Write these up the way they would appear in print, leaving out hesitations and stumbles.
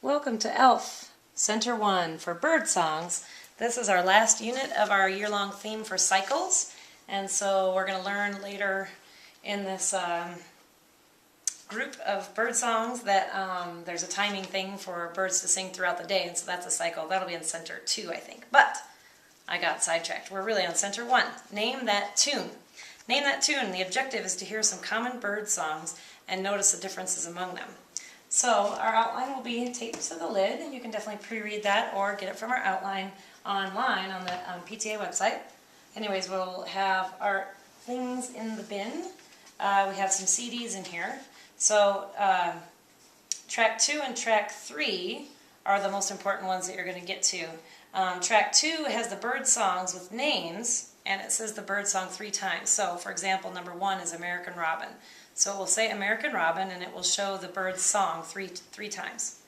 Welcome to ELF, Center 1 for bird songs. This is our last unit of our year-long theme for cycles, and so we're going to learn later in this group of bird songs that there's a timing thing for birds to sing throughout the day, and so that's a cycle. That'll be in Center 2, I think, but I got sidetracked. We're really on Center 1. Name that tune. Name that tune. The objective is to hear some common bird songs and notice the differences among them. So our outline will be taped to the lid. You can definitely pre-read that or get it from our outline online on the PTA website. Anyways, we'll have our things in the bin. We have some CDs in here. So track 2 and track 3 are the most important ones that you're going to get to. Track 2 has the bird songs with names, and it says the bird song 3 times. So, for example, number 1 is American Robin. So it will say American Robin, and it will show the bird song three times.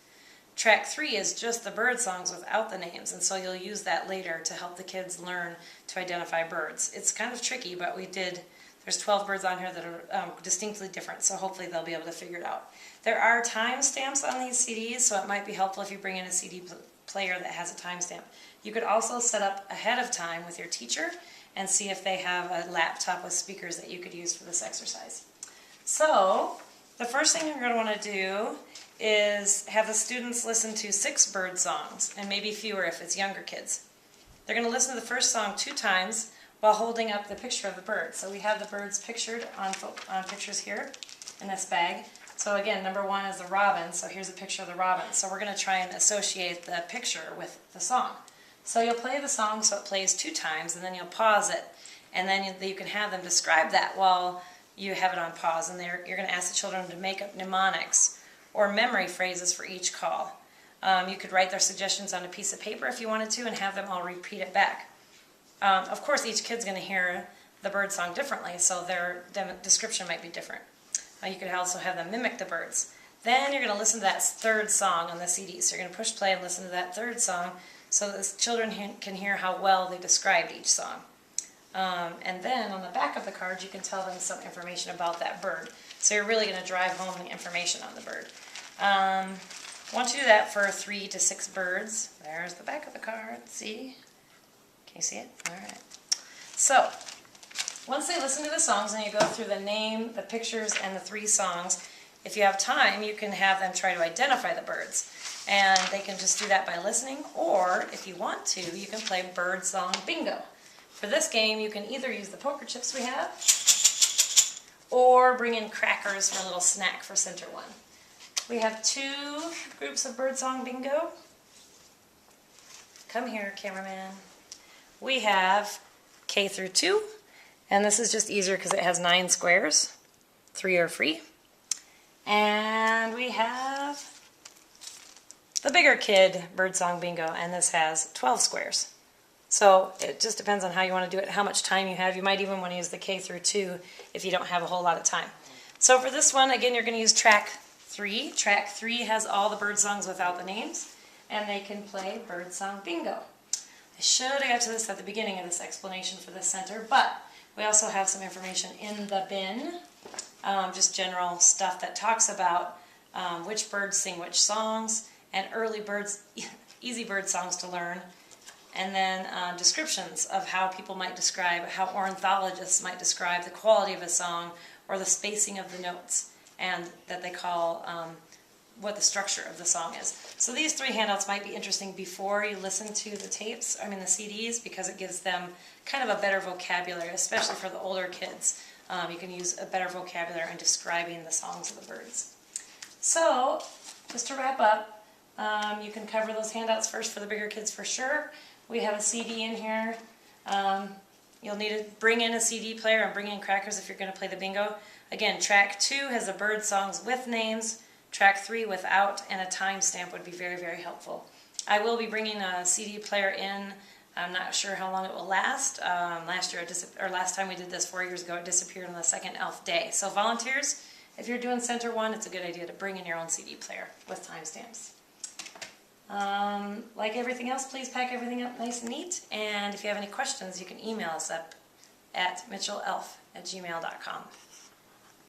Track 3 is just the bird songs without the names, and so you'll use that later to help the kids learn to identify birds. It's kind of tricky, but there's 12 birds on here that are distinctly different, so hopefully they'll be able to figure it out. There are time stamps on these CDs, so it might be helpful if you bring in a CD player that has a timestamp. You could also set up ahead of time with your teacher and see if they have a laptop with speakers that you could use for this exercise. So, the first thing you're going to want to do is have the students listen to 6 bird songs, and maybe fewer if it's younger kids. They're going to listen to the first song 2 times while holding up the picture of the bird. So we have the birds pictured on pictures here in this bag. So again, number 1 is the robin, so here's a picture of the robin. So we're going to try and associate the picture with the song. So you'll play the song so it plays 2 times, and then you'll pause it. And then you can have them describe that while you have it on pause, and you're going to ask the children to make up mnemonics or memory phrases for each call. You could write their suggestions on a piece of paper if you wanted to and have them all repeat it back. Of course, each kid's going to hear the bird song differently, so their description might be different. You could also have them mimic the birds. Then you're going to listen to that 3rd song on the CD. So you're going to push play and listen to that 3rd song so that the children can hear how well they described each song. And then on the back of the card, you can tell them some information about that bird. So you're really going to drive home the information on the bird. Once you do that for 3 to 6 birds, there's the back of the card. See? Can you see it? All right. So, once they listen to the songs and you go through the name, the pictures, and the 3 songs, if you have time, you can have them try to identify the birds. And they can just do that by listening, or if you want to, you can play bird song bingo. For this game, you can either use the poker chips we have, or bring in crackers for a little snack for Center 1. We have 2 groups of birdsong bingo. Come here, cameraman. We have K through 2, and this is just easier because it has 9 squares. 3 are free. And we have the bigger kid birdsong bingo, and this has 12 squares. So it just depends on how you want to do it, how much time you have. You might even want to use the K through 2 if you don't have a whole lot of time. So for this one, again, you're going to use track 3. Track 3 has all the bird songs without the names, and they can play birdsong bingo. I should have got to this at the beginning of this explanation for this center, but we also have some information in the bin, just general stuff that talks about which birds sing which songs, and easy bird songs to learn. And then descriptions of how people might describe, how ornithologists might describe the quality of a song or the spacing of the notes, and that they call what the structure of the song is. So these 3 handouts might be interesting before you listen to the the CDs, because it gives them kind of a better vocabulary, especially for the older kids. You can use a better vocabulary in describing the songs of the birds. So, just to wrap up, you can cover those handouts first for the bigger kids for sure. We have a CD in here. You'll need to bring in a CD player and bring in crackers if you're going to play the bingo. Again, track 2 has the bird songs with names, track 3 without, and a timestamp would be very, very helpful. I will be bringing a CD player in. I'm not sure how long it will last. Last time we did this 4 years ago, it disappeared on the second ELF day. So volunteers, if you're doing Center 1, it's a good idea to bring in your own CD player with timestamps. Like everything else, please pack everything up nice and neat, and if you have any questions, you can email us up at mitchellelf@gmail.com.